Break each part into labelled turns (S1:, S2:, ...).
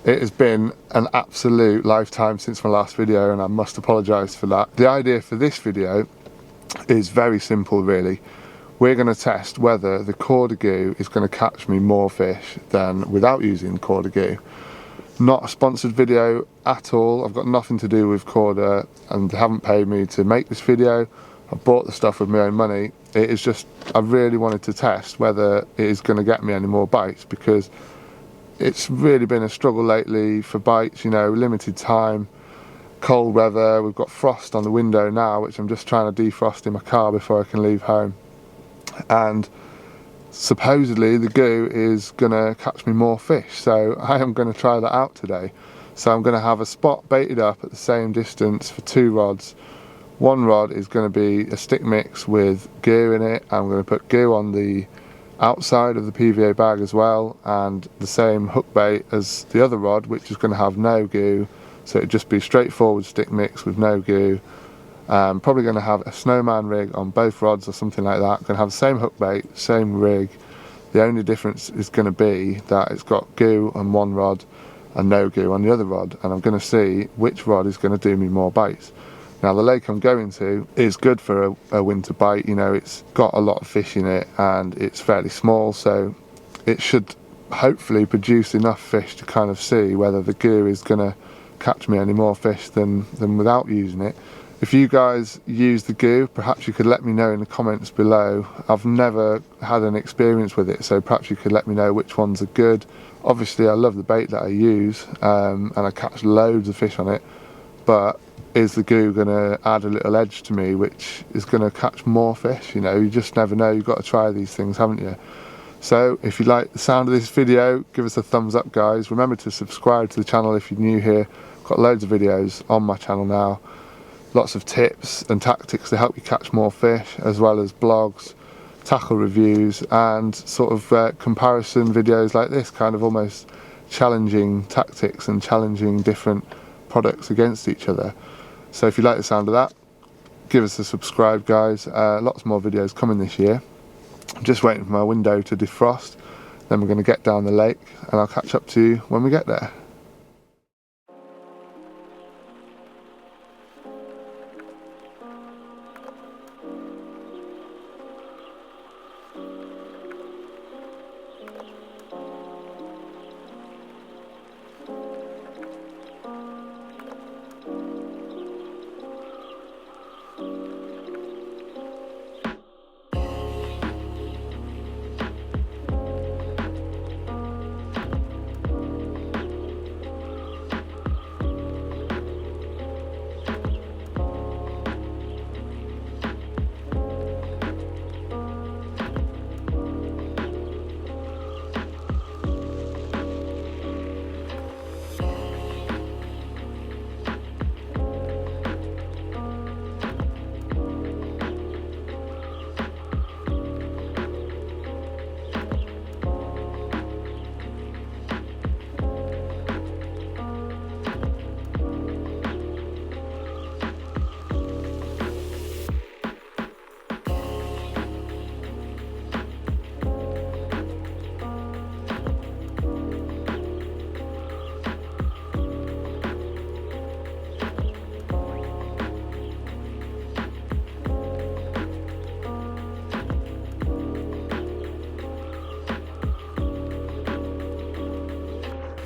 S1: It has been an absolute lifetime since my last video, and I must apologise for that. The idea for this video is very simple really. We're going to test whether the Korda Goo is going to catch me more fish than without using Korda Goo. Not a sponsored video at all. I've got nothing to do with Korda and they haven't paid me to make this video. I bought the stuff with my own money. It is just, I really wanted to test whether it is going to get me any more bites, because it's really been a struggle lately for bites, you know, limited time, cold weather. We've got frost on the window now, which I'm just trying to defrost in my car before I can leave home. And supposedly the Goo is gonna catch me more fish, so I am going to try that out today. So I'm going to have a spot baited up at the same distance for 2 rods. One rod is going to be a stick mix with Goo in it. I'm going to put Goo on the outside of the PVA bag as well, and the same hook bait as the other rod, which is going to have no Goo, so it'd just be straightforward stick mix with no Goo. Probably going to have a Snowman Rig on both rods or something like that. Going to have the same hook bait, same rig. The only difference is going to be that it's got Goo on one rod and no Goo on the other rod, and I'm going to see which rod is going to do me more bites. Now the lake I'm going to is good for a winter bite, you know, it's got a lot of fish in it and it's fairly small, so it should hopefully produce enough fish to kind of see whether the Goo is going to catch me any more fish than without using it. If you guys use the Goo, perhaps you could let me know in the comments below. I've never had an experience with it, so perhaps you could let me know which ones are good. Obviously I love the bait that I use, and I catch loads of fish on it, but is the Goo going to add a little edge to me which is going to catch more fish? You know, you just never know. You've got to try these things, haven't you? So if you like the sound of this video, give us a thumbs up guys. Remember to subscribe to the channel if you're new here. I've got loads of videos on my channel now, lots of tips and tactics to help you catch more fish, as well as blogs, tackle reviews, and sort of comparison videos like this, kind of almost challenging tactics and challenging different products against each other. So if you like the sound of that, give us a subscribe guys. Lots more videos coming this year. I'm just waiting for my window to defrost, then we're going to get down the lake and I'll catch up to you when we get there.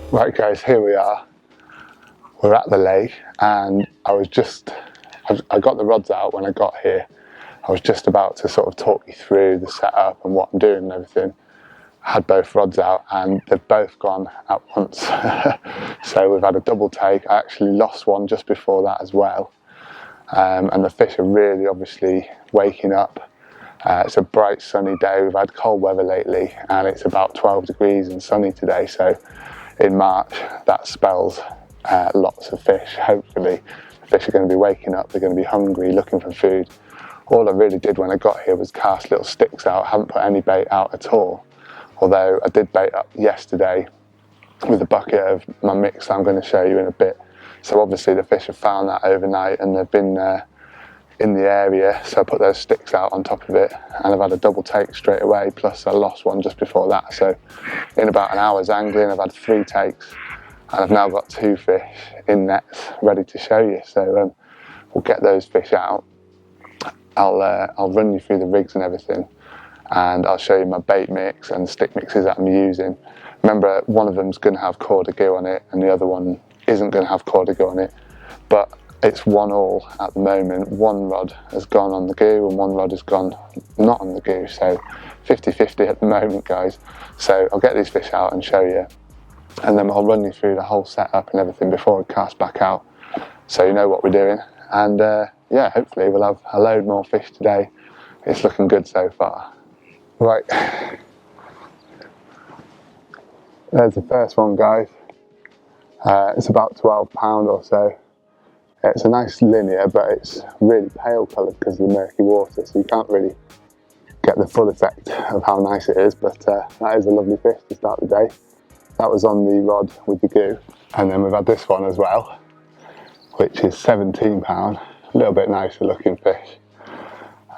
S1: Right guys, here we are. We're at the lake, and I got the rods out when I got here. I was just about to sort of talk you through the setup and what I'm doing and everything. I had both rods out and they've both gone at once. So we've had a double take. I actually lost one just before that as well. And the fish are really obviously waking up. It's a bright sunny day. We've had cold weather lately and it's about 12 degrees and sunny today. So in March, that spells lots of fish. Hopefully the fish are going to be waking up, they're going to be hungry, looking for food. All I really did when I got here was cast little sticks out. I haven't put any bait out at all, although I did bait up yesterday with a bucket of my mix that I'm going to show you in a bit. So obviously the fish have found that overnight and they've been in the area, so I put those sticks out on top of it and I've had a double take straight away, plus I lost one just before that. So in about an hour's angling I've had 3 takes. and I've now got 2 fish in nets ready to show you. So we'll get those fish out. I'll run you through the rigs and everything, and I'll show you my bait mix and stick mixes that I'm using. Remember, one of them's going to have Korda Goo on it and the other one isn't going to have Korda Goo on it, but it's 1-1 at the moment. One rod has gone on the goo and one rod has gone not on the goo, so 50-50 at the moment, guys. So I'll get these fish out and show you, and then I'll run you through the whole setup and everything before I cast back out, so you know what we're doing. And yeah, hopefully we'll have a load more fish today. It's looking good so far. Right, there's the first one, guys. It's about 12 pound or so. It's a nice linear, but it's really pale coloured because of the murky water, so you can't really get the full effect of how nice it is, but that is a lovely fish to start the day. That was on the rod with the goo, and then we've had this one as well, which is 17 pound, a little bit nicer looking fish,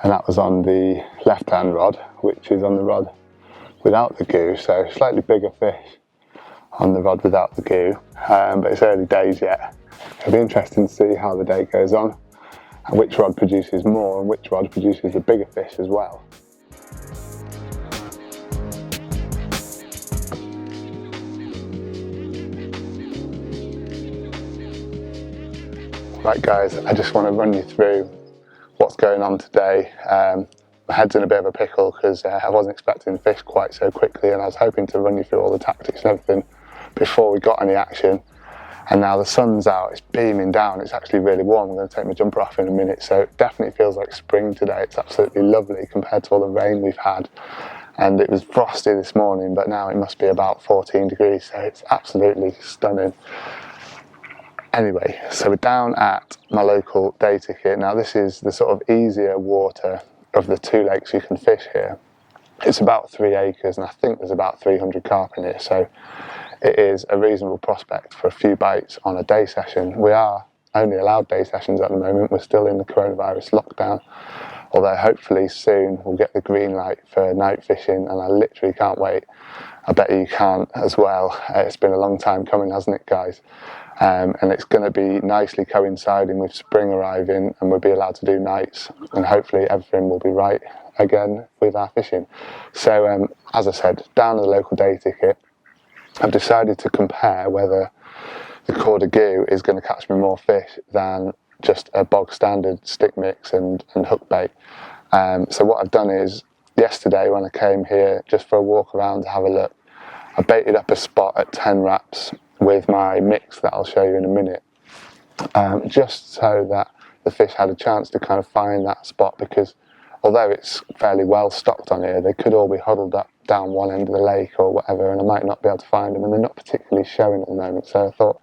S1: and that was on the left hand rod, which is on the rod without the goo, so slightly bigger fish on the rod without the goo, but it's early days yet. It'll be interesting to see how the day goes on and which rod produces more and which rod produces the bigger fish as well. Right guys, I just want to run you through what's going on today. My head's in a bit of a pickle because I wasn't expecting the fish quite so quickly, and I was hoping to run you through all the tactics and everything before we got any action. And now the sun's out, it's beaming down, it's actually really warm. I'm going to take my jumper off in a minute, so it definitely feels like spring today. It's absolutely lovely compared to all the rain we've had. And it was frosty this morning, but now it must be about 14 degrees, so it's absolutely stunning. Anyway, so we're down at my local day ticket. Now this is the sort of easier water of the 2 lakes you can fish here. It's about 3 acres, and I think there's about 300 carp in it, so it is a reasonable prospect for a few bites on a day session. We are only allowed day sessions at the moment. We're still in the coronavirus lockdown, although hopefully soon we'll get the green light for night fishing, and I literally can't wait. I bet you can't as well. It's been a long time coming, hasn't it, guys? And it's going to be nicely coinciding with spring arriving, and we'll be allowed to do nights, and hopefully everything will be right again with our fishing. So as I said, down at the local day ticket, I've decided to compare whether the Korda Goo is going to catch me more fish than just a bog standard stick mix and hook bait. So what I've done is, yesterday when I came here just for a walk around to have a look, I baited up a spot at 10 wraps with my mix that I'll show you in a minute, just so that the fish had a chance to kind of find that spot, because although it's fairly well stocked on here, they could all be huddled up down one end of the lake or whatever, and I might not be able to find them, and they're not particularly showing at the moment. So I thought,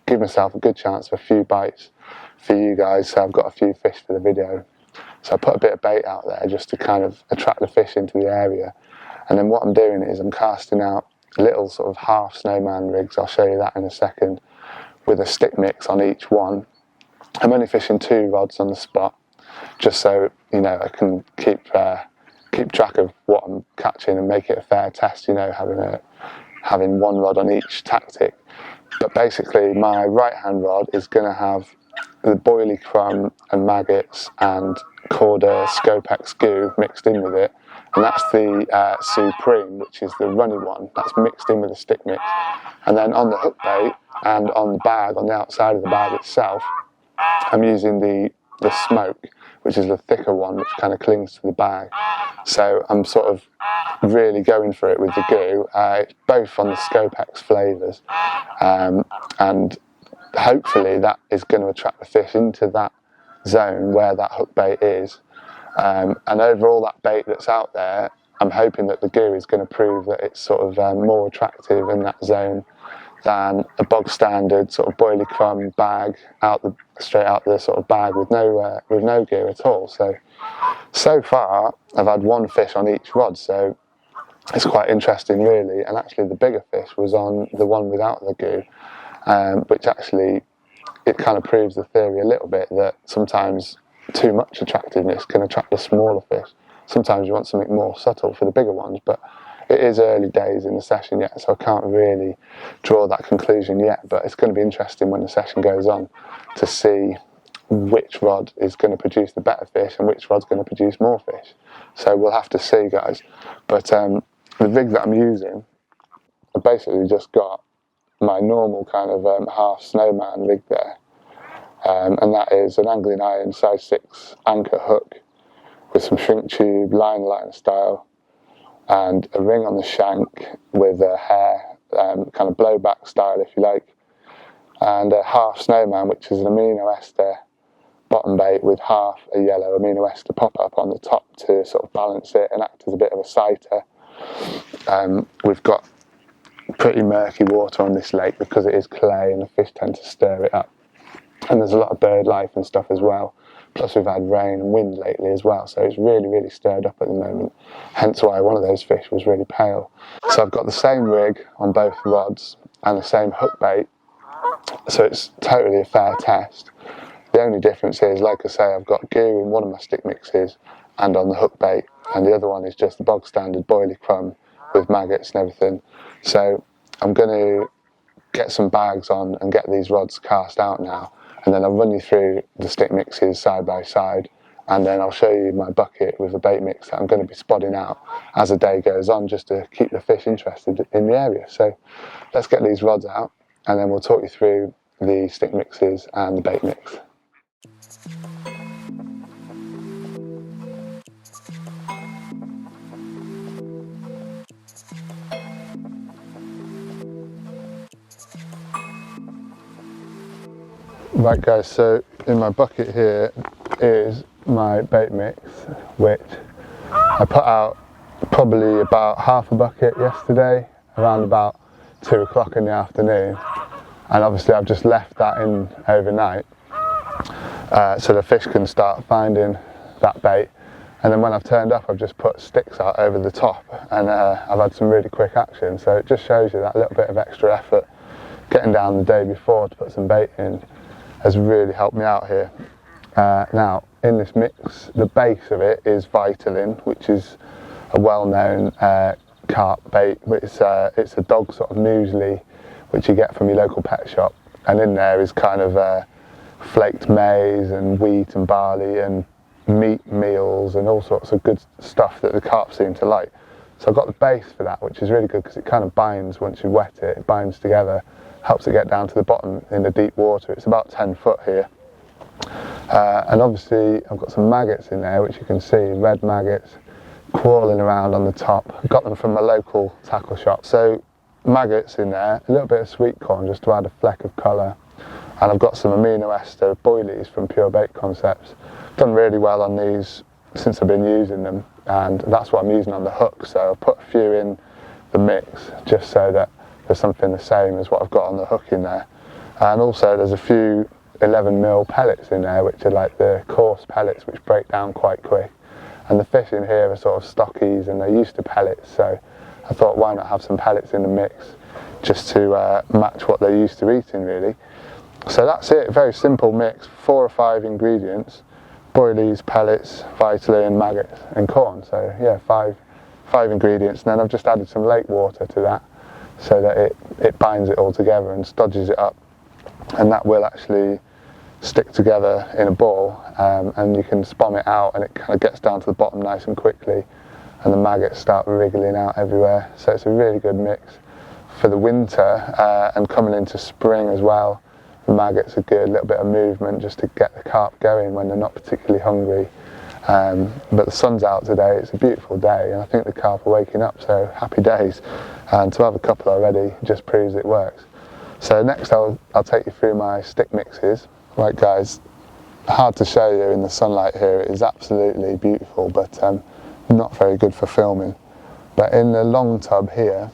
S1: give myself a good chance for a few bites for you guys, so I've got a few fish for the video. So I put a bit of bait out there just to kind of attract the fish into the area, and then what I'm doing is I'm casting out little sort of half snowman rigs, I'll show you that in a second, with a stick mix on each one. I'm only fishing 2 rods on the spot, just so you know I can keep track of what I'm catching and make it a fair test, you know, having 1 rod on each tactic. But basically my right hand rod is going to have the boilie crumb and maggots and Korda Scopex goo mixed in with it, and that's the Supreme, which is the runny one, that's mixed in with the stick mix. And then on the hook bait and on the bag, on the outside of the bag itself, I'm using the smoke, which is the thicker one, which kind of clings to the bag. So I'm sort of really going for it with the goo, both on the Scopex flavours, and hopefully that is going to attract the fish into that zone where that hook bait is. And over all that bait that's out there, I'm hoping that the goo is going to prove that it's sort of more attractive in that zone than a bog standard sort of boilie crumb bag straight out the sort of bag with no goo at all. So far I've had 1 fish on each rod, so it's quite interesting really. And actually the bigger fish was on the one without the goo, which actually it kind of proves the theory a little bit that sometimes too much attractiveness can attract the smaller fish. Sometimes you want something more subtle for the bigger ones, but It is early days in the session yet, so I can't really draw that conclusion yet, but it's going to be interesting when the session goes on to see which rod is going to produce the better fish and which rod's going to produce more fish. So we'll have to see, guys. But the rig that I'm using, I've basically just got my normal kind of half Snowman rig there, and that is an angling iron size 6 anchor hook with some shrink tube, line style, and a ring on the shank with a hair, kind of blowback style if you like, and a half Snowman, which is an amino ester bottom bait with half a yellow amino ester pop up on the top to sort of balance it and act as a bit of a sighter. We've got pretty murky water on this lake because it is clay and the fish tend to stir it up, and there's a lot of bird life and stuff as well, plus we've had rain and wind lately as well, so it's really stirred up at the moment, hence why one of those fish was really pale. So I've got the same rig on both rods and the same hook bait, so it's totally a fair test. The only difference is, like I say, I've got goo in one of my stick mixes and on the hook bait, and the other one is just the bog standard boilie crumb with maggots and everything. So I'm going to get some bags on and get these rods cast out now, and then I'll run you through the stick mixes side by side, and then I'll show you my bucket with the bait mix that I'm going to be spotting out as the day goes on, just to keep the fish interested in the area. So let's get these rods out and then we'll talk you through the stick mixes and the bait mix. Right guys, so in my bucket here is my bait mix, which I put out probably about half a bucket yesterday, around about 2 o'clock in the afternoon, and obviously I've just left that in overnight so the fish can start finding that bait, and then when I've turned up I've just put sticks out over the top, and I've had some really quick action, so it just shows you that little bit of extra effort getting down the day before to put some bait in has really helped me out here. Now in this mix, the base of it is Vitalin, which is a well-known carp bait. It's a dog sort of muesli which you get from your local pet shop, and in there is kind of flaked maize and wheat and barley and meat meals and all sorts of good stuff that the carp seem to like. So I've got the base for that, which is really good because it kind of binds once you wet it, it binds together, helps it get down to the bottom in the deep water. It's about 10 foot here. And obviously I've got some maggots in there, which you can see, red maggots crawling around on the top. I got them from my local tackle shop. So maggots in there, a little bit of sweet corn just to add a fleck of colour, and I've got some amino ester boilies from Pure Bait Concepts. Done really well on these since I've been using them, and that's what I'm using on the hook, so I've put a few in the mix just so that there's something the same as what I've got on the hook in there. And also there's a few 11mm pellets in there, which are like the coarse pellets which break down quite quick, and the fish in here are sort of stockies and they're used to pellets, so I thought why not have some pellets in the mix just to match what they're used to eating really. So that's it, very simple mix, 4 or 5 ingredients: boilies, pellets, Vitalin, maggots and corn. So yeah, five ingredients, and then I've just added some lake water to that so that it binds it all together and stodges it up, and that will actually stick together in a ball, and you can spom it out and it kind of gets down to the bottom nice and quickly, and the maggots start wriggling out everywhere. So it's a really good mix for the winter, and coming into spring as well. The maggots are good, a little bit of movement just to get the carp going when they're not particularly hungry. But the sun's out today, it's a beautiful day, and I think the carp are waking up, so happy days. And to have a couple already just proves it works. So next I'll take you through my stick mixes. Right guys, hard to show you in the sunlight here, it is absolutely beautiful, but not very good for filming. But in the long tub here,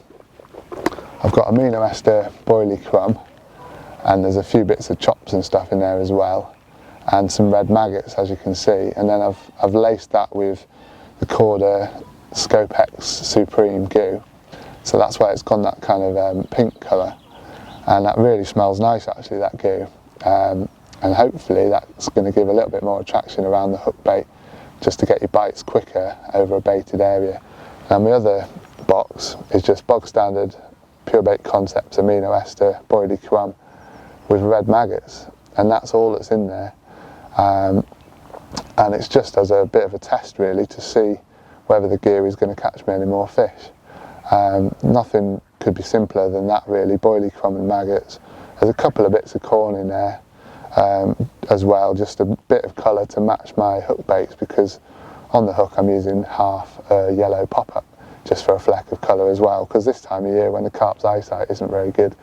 S1: I've got amino ester boilie crumb, and there's a few bits of chops and stuff in there as well, and some red maggots as you can see, and then I've laced that with the Korda Scopex Supreme Goo, so that's why it's gone that kind of pink colour, and that really smells nice actually, that goo, and hopefully that's going to give a little bit more attraction around the hook bait just to get your bites quicker over a baited area. And my other box is just bog standard Pure Bait Concepts amino ester boilie crumb with red maggots, and that's all that's in there. And it's just as a bit of a test really to see whether the gear is going to catch me any more fish. Nothing could be simpler than that really, boilie crumb and maggots. There's a couple of bits of corn in there as well, just a bit of colour to match my hook baits, because on the hook I'm using half a yellow pop-up just for a fleck of colour as well, because this time of year when the carp's eyesight isn't very good,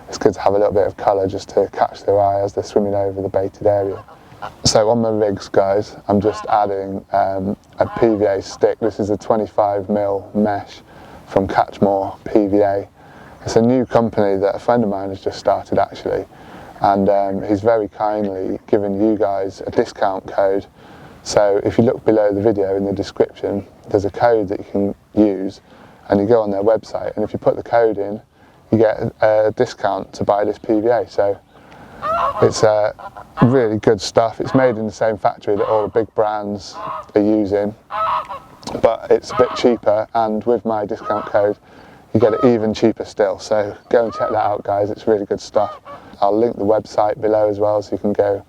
S1: it's good to have a little bit of colour just to catch their eye as they're swimming over the baited area. So on my rigs, guys, I'm just adding a PVA stick. This is a 25mm mesh from Catchmore PVA. It's a new company that a friend of mine has just started actually, and he's very kindly given you guys a discount code. So if you look below the video in the description, there's a code that you can use, and you go on their website, and if you put the code in, you get a discount to buy this PVA. So it's really good stuff. It's made in the same factory that all the big brands are using, but it's a bit cheaper, and with my discount code you get it even cheaper still. So go and check that out, guys. It's really good stuff. I'll link the website below as well, so you can go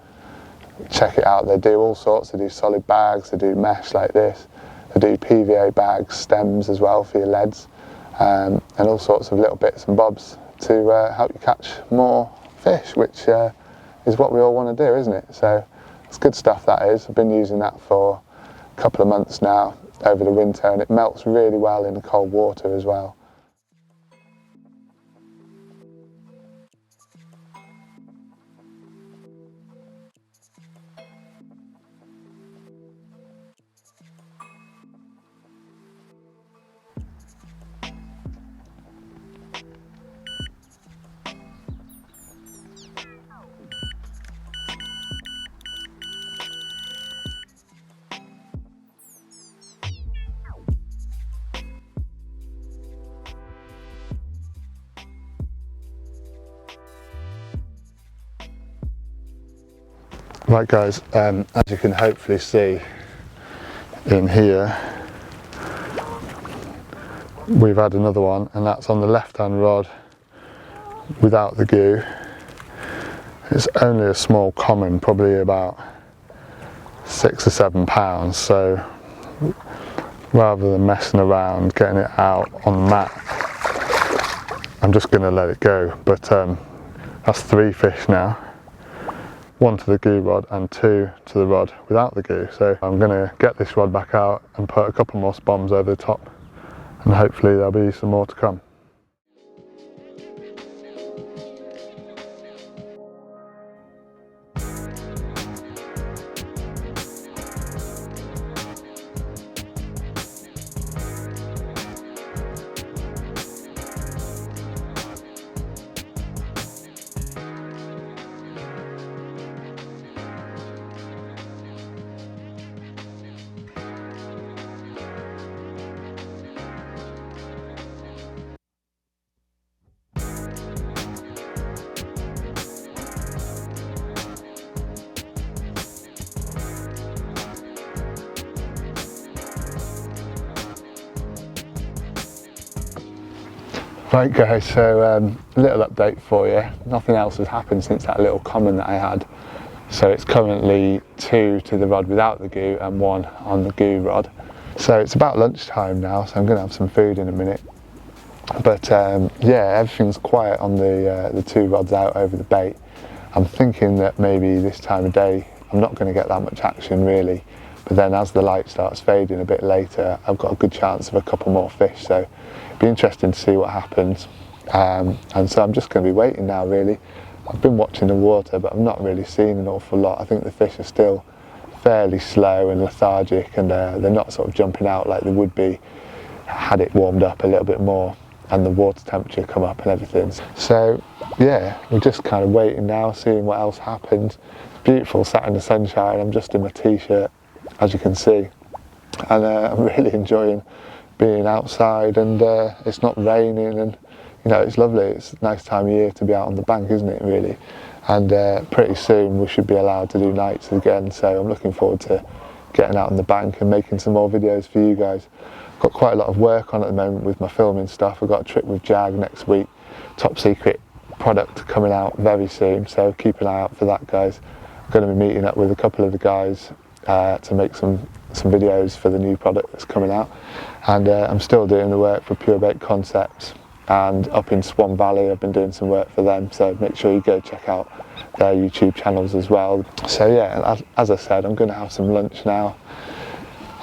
S1: check it out. They do all sorts. They do solid bags, they do mesh like this, they do PVA bags, stems as well for your leads, and all sorts of little bits and bobs to help you catch more fish, which is what we all want to do, isn't it? So it's good stuff, that is. I've been using that for a couple of months now over the winter, and it melts really well in the cold water as well. Right guys, as you can hopefully see in here, we've had another one, and that's on the left hand rod without the goo. It's only a small common, probably about 6 or 7 pounds, so rather than messing around getting it out on the mat, I'm just going to let it go. But that's 3 fish now. 1 to the goo rod and 2 to the rod without the goo. So I'm going to get this rod back out and put a couple more spoms over the top, and hopefully there'll be some more to come. Right guys, so a little update for you. Nothing else has happened since that little common that I had. So it's currently 2 to the rod without the goo and 1 on the goo rod. So it's about lunchtime now, so I'm going to have some food in a minute. But yeah, everything's quiet on the 2 rods out over the bait. I'm thinking that maybe this time of day I'm not going to get that much action really. But then as the light starts fading a bit later, I've got a good chance of a couple more fish. So it'll be interesting to see what happens. And so I'm just going to be waiting now really. I've been watching the water, but I've not really seen an awful lot. I think the fish are still fairly slow and lethargic, and they're not sort of jumping out like they would be had it warmed up a little bit more and the water temperature come up and everything. So yeah, we're just kind of waiting now, seeing what else happens. It's beautiful, sat in the sunshine. I'm just in my t-shirt, as you can see, and I'm really enjoying being outside, and it's not raining, and you know, it's lovely. It's a nice time of year to be out on the bank, isn't it really? And pretty soon we should be allowed to do nights again, so I'm looking forward to getting out on the bank and making some more videos for you guys. Got quite a lot of work on at the moment with my filming stuff. I've got a trip with Jag next week, top secret product coming out very soon, so keep an eye out for that, guys. I'm going to be meeting up with a couple of the guys to make some videos for the new product that's coming out, and I'm still doing the work for Pure Bait Concepts, and up in Swan Valley I've been doing some work for them, so make sure you go check out their YouTube channels as well. So yeah, as I said, I'm going to have some lunch now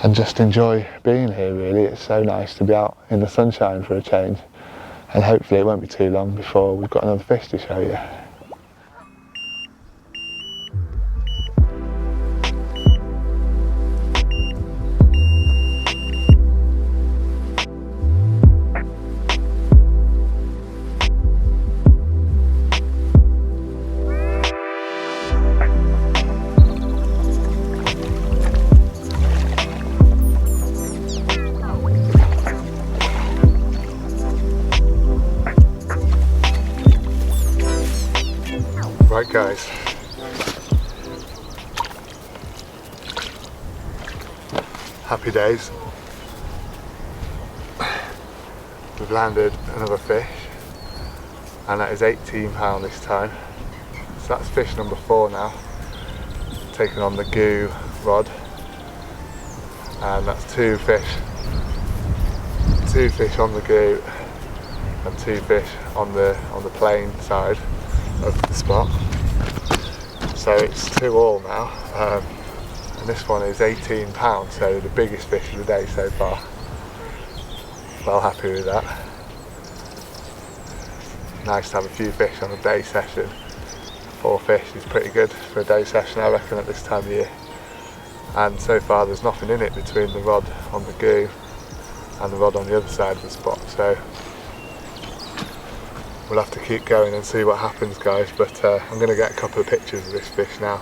S1: and just enjoy being here really. It's so nice to be out in the sunshine for a change, and hopefully it won't be too long before we've got another fish to show you. Right guys, happy days. We've landed another fish, and that is £18 this time. So that's fish number 4 now, taking on the Goo rod, and that's 2 fish on the Goo and 2 fish on the plain side of the spot. So it's 2 all now, and this one is £18, so the biggest fish of the day so far. Well happy with that. Nice to have a few fish on a day session. 4 fish is pretty good for a day session, I reckon, at this time of year. And so far there's nothing in it between the rod on the Goo and the rod on the other side of the spot, so we'll have to keep going and see what happens, guys. But I'm going to get a couple of pictures of this fish now,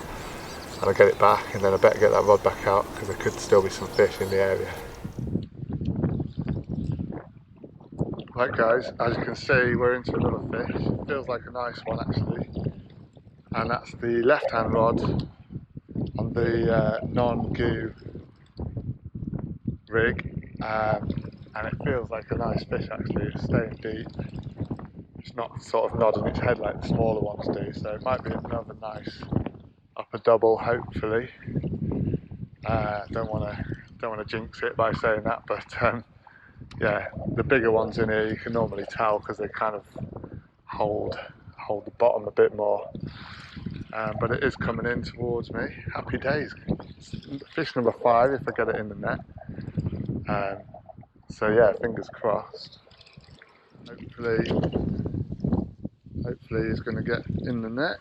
S1: and I'll get it back, and then I better get that rod back out because there could still be some fish in the area. Right guys, as you can see, we're into another fish. It feels like a nice one actually, and that's the left hand rod on the non-Goo rig, and it feels like a nice fish actually. It's staying deep. It's not sort of nodding its head like the smaller ones do, so it might be another nice upper double, hopefully. Don't want to jinx it by saying that, but yeah, the bigger ones in here you can normally tell because they kind of hold the bottom a bit more. But it is coming in towards me. Happy days. Fish number 5 if I get it in the net. So yeah, fingers crossed. Hopefully he's going to get in the net.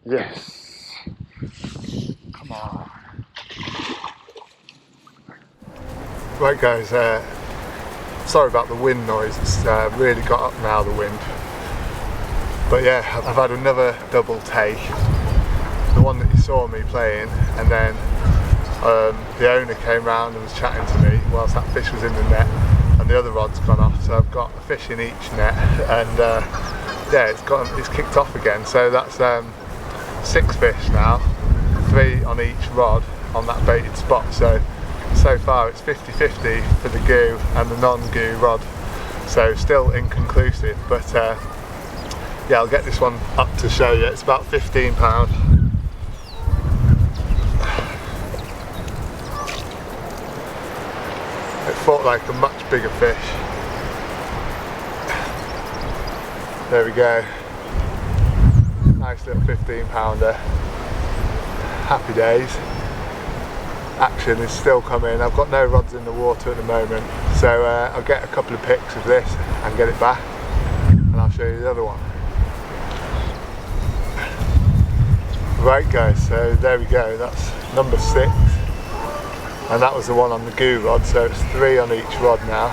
S1: Yes. Come on. Right guys, sorry about the wind noise. It's really got up now, the wind. But yeah, I've had another double take. The one that you saw me playing, and then the owner came round and was chatting to me whilst that fish was in the net, and the other rod's gone off, so I've got a fish in each net, and yeah, it's kicked off again. So that's 6 fish now, 3 on each rod on that baited spot. So far it's 50-50 for the Goo and the non-Goo rod, so still inconclusive, but yeah, I'll get this one up to show you. It's about £15. It fought like a much bigger fish. There we go. Nice little 15-pounder. Happy days. Action is still coming. I've got no rods in the water at the moment, so I'll get a couple of pics of this and get it back, and I'll show you the other one. Right guys, so there we go, that's number 6, and that was the one on the Goo rod, so it's 3 on each rod now.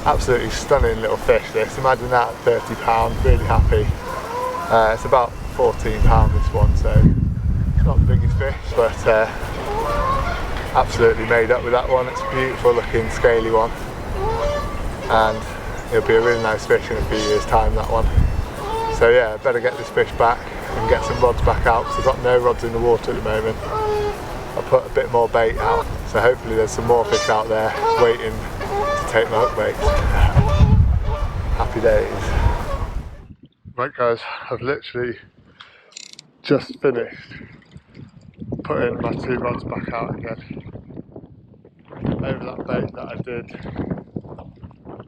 S1: Absolutely stunning little fish this. Imagine that at £30, really happy. It's about £14 this one, so it's not the biggest fish, but absolutely made up with that one. It's a beautiful looking scaly one, and it'll be a really nice fish in a few years time, that one. So yeah, I better get this fish back and get some rods back out, because I've got no rods in the water at the moment. I put a bit more bait out, so hopefully there's some more fish out there waiting to take my hook baits. Happy days. Right guys, I've literally just finished putting my 2 rods back out again over that bait that I did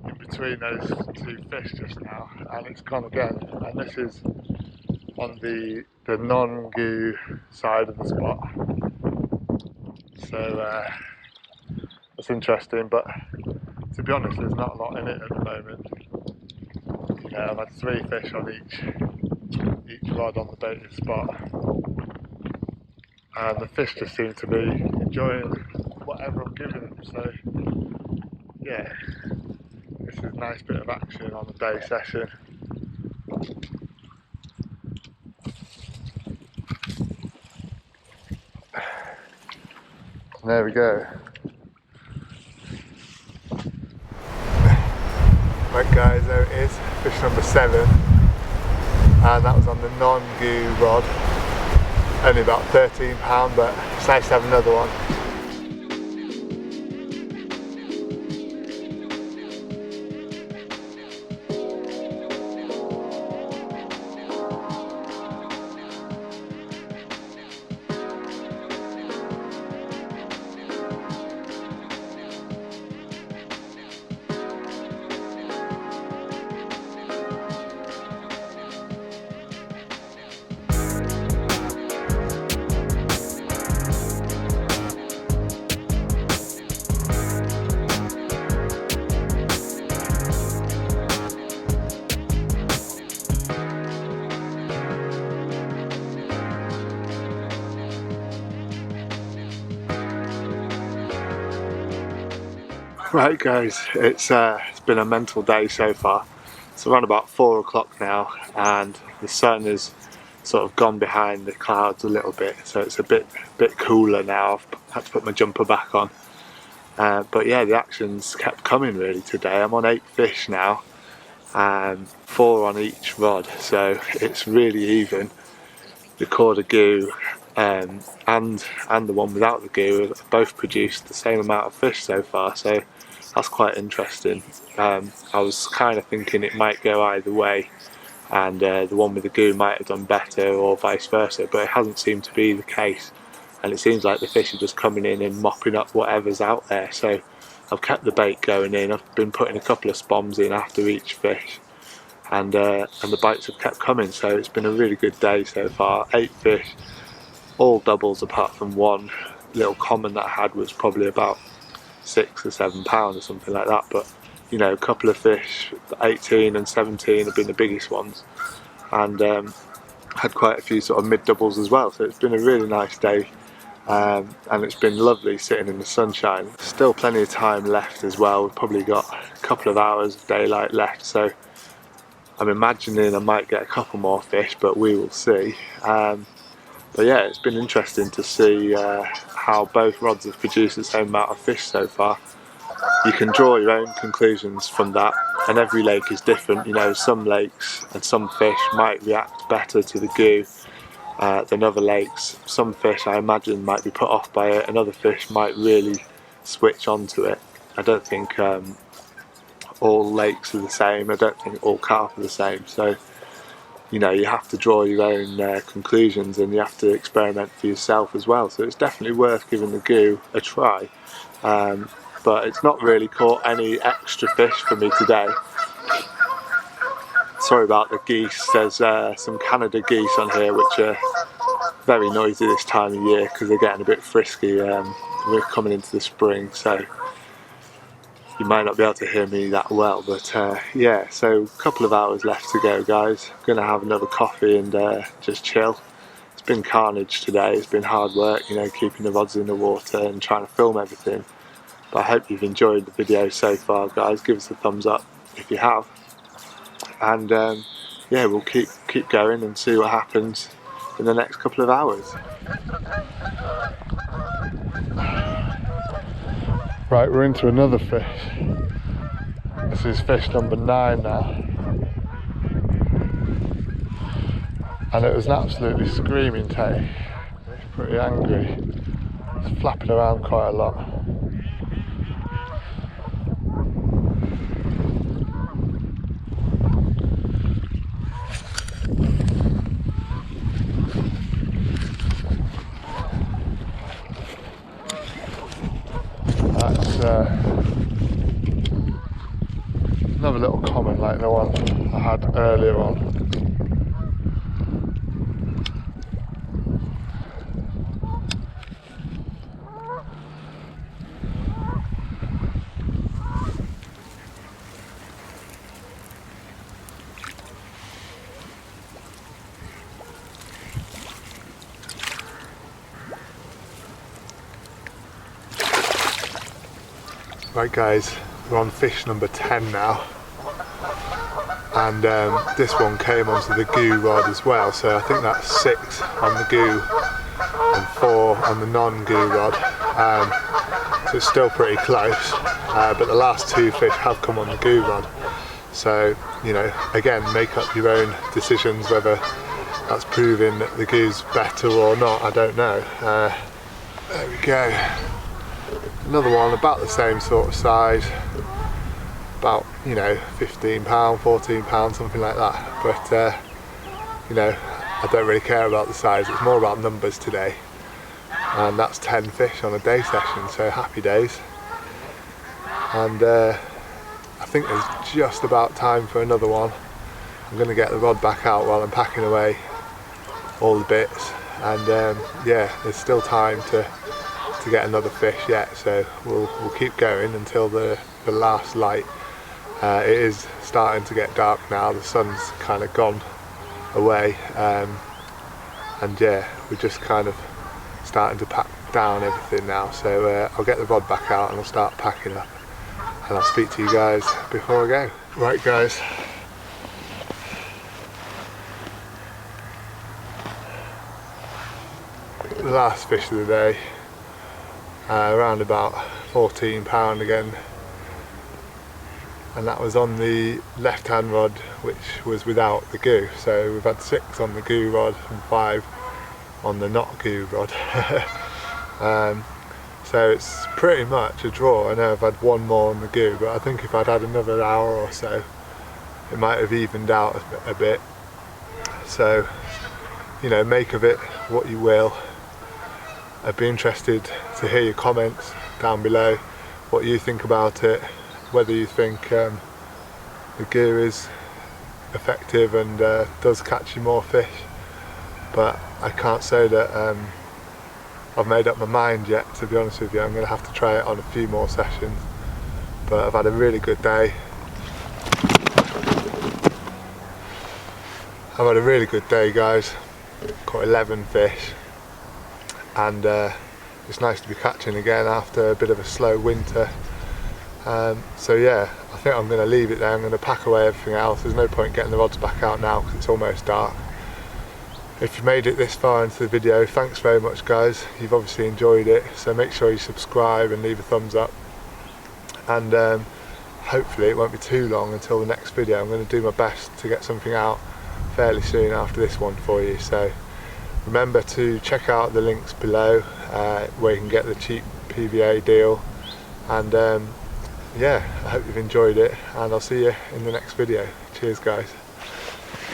S1: in between those 2 fish just now, and it's gone again. And this is on the non-goo side of the spot, so it's interesting, but to be honest there's not a lot in it at the moment. You know, I've had 3 fish on each rod on the baited spot, and the fish just seem to be enjoying whatever I'm giving them, so yeah, this is a nice bit of action on the day session. And there we go. Right guys, there it is, fish number 7, and that was on the non-goo rod. Only about £13, but it's nice to have another one. Right guys, it's been a mental day so far. It's around about 4 o'clock now, and the sun has sort of gone behind the clouds a little bit, so it's a bit cooler now. I've had to put my jumper back on, but yeah, the action's kept coming really today. I'm on 8 fish now, 4 on each rod, so it's really even. The Korda Goo and the one without the goo have both produced the same amount of fish so far, so that's quite interesting. I was kind of thinking it might go either way, and the one with the goo might have done better or vice versa, but it hasn't seemed to be the case, and it seems like the fish are just coming in and mopping up whatever's out there. So I've kept the bait going in. I've been putting a couple of spoms in after each fish, and the bites have kept coming, so it's been a really good day so far. 8 fish, all doubles apart from one little common that I had was probably about £6 or £7 or something like that, but you know, a couple of fish, 18 and 17 have been the biggest ones, and had quite a few sort of mid doubles as well, so it's been a really nice day, and it's been lovely sitting in the sunshine. Still plenty of time left as well. We've probably got a couple of hours of daylight left, so I'm imagining I might get a couple more fish, but we will see. But yeah, it's been interesting to see how both rods have produced the same amount of fish so far. You can draw your own conclusions from that, and every lake is different. You know, some lakes and some fish might react better to the goo than other lakes. Some fish, I imagine, might be put off by it, and other fish might really switch onto it. I don't think all lakes are the same. I don't think all carp are the same. So, you know, you have to draw your own conclusions, and you have to experiment for yourself as well. So it's definitely worth giving the goo a try. But it's not really caught any extra fish for me today. Sorry about the geese. There's some Canada geese on here which are very noisy this time of year because they're getting a bit frisky. We're coming into the spring, so you might not be able to hear me that well, but yeah, so a couple of hours left to go guys. I'm going to have another coffee and just chill. It's been carnage today. It's been hard work, you know, keeping the rods in the water and trying to film everything. But I hope you've enjoyed the video so far guys. Give us a thumbs up if you have, and yeah, we'll keep going and see what happens in the next couple of hours. Right, we're into another fish. This is fish number 9 now, and it was an absolutely screaming take. He's pretty angry. It's flapping around quite a lot. That's another little comment like the one I had earlier on. Right guys, we're on fish number 10 now, and this one came onto the goo rod as well, so I think that's 6 on the goo and 4 on the non-goo rod, so it's still pretty close, but the last 2 fish have come on the goo rod, so you know, again, make up your own decisions whether that's proving that the goo's better or not, I don't know. There we go. Another one about the same sort of size, about, you know, £15, £14, something like that, but you know, I don't really care about the size, it's more about numbers today, and that's 10 fish on a day session, so happy days. And I think there's just about time for another one. I'm going to get the rod back out while I'm packing away all the bits, and yeah, there's still time to get another fish yet, so we'll keep going until the last light. It is starting to get dark now, the sun's kind of gone away, and yeah, we're just kind of starting to pack down everything now, so I'll get the rod back out and I'll start packing up, and I'll speak to you guys before I go. Right guys, the last fish of the day, around about £14 again, and that was on the left hand rod, which was without the goo, so we've had 6 on the goo rod and 5 on the not goo rod. So it's pretty much a draw. I know I've had 1 more on the goo, but I think if I'd had another hour or so it might have evened out a bit, so you know, make of it what you will. I'd be interested to hear your comments down below, what you think about it, whether you think the goo is effective and does catch you more fish. But I can't say that I've made up my mind yet, to be honest with you. I'm going to have to try it on a few more sessions, but I've had a really good day. I've had a really good day guys, caught 11 fish, and it's nice to be catching again after a bit of a slow winter. So yeah, I think I'm going to leave it there. I'm going to pack away everything else. There's no point getting the rods back out now because it's almost dark. If you made it this far into the video, thanks very much guys. You've obviously enjoyed it, so make sure you subscribe and leave a thumbs up, and hopefully it won't be too long until the next video. I'm going to do my best to get something out fairly soon after this one for you, so remember to check out the links below where you can get the cheap PVA deal, and yeah, I hope you've enjoyed it, and I'll see you in the next video. Cheers guys.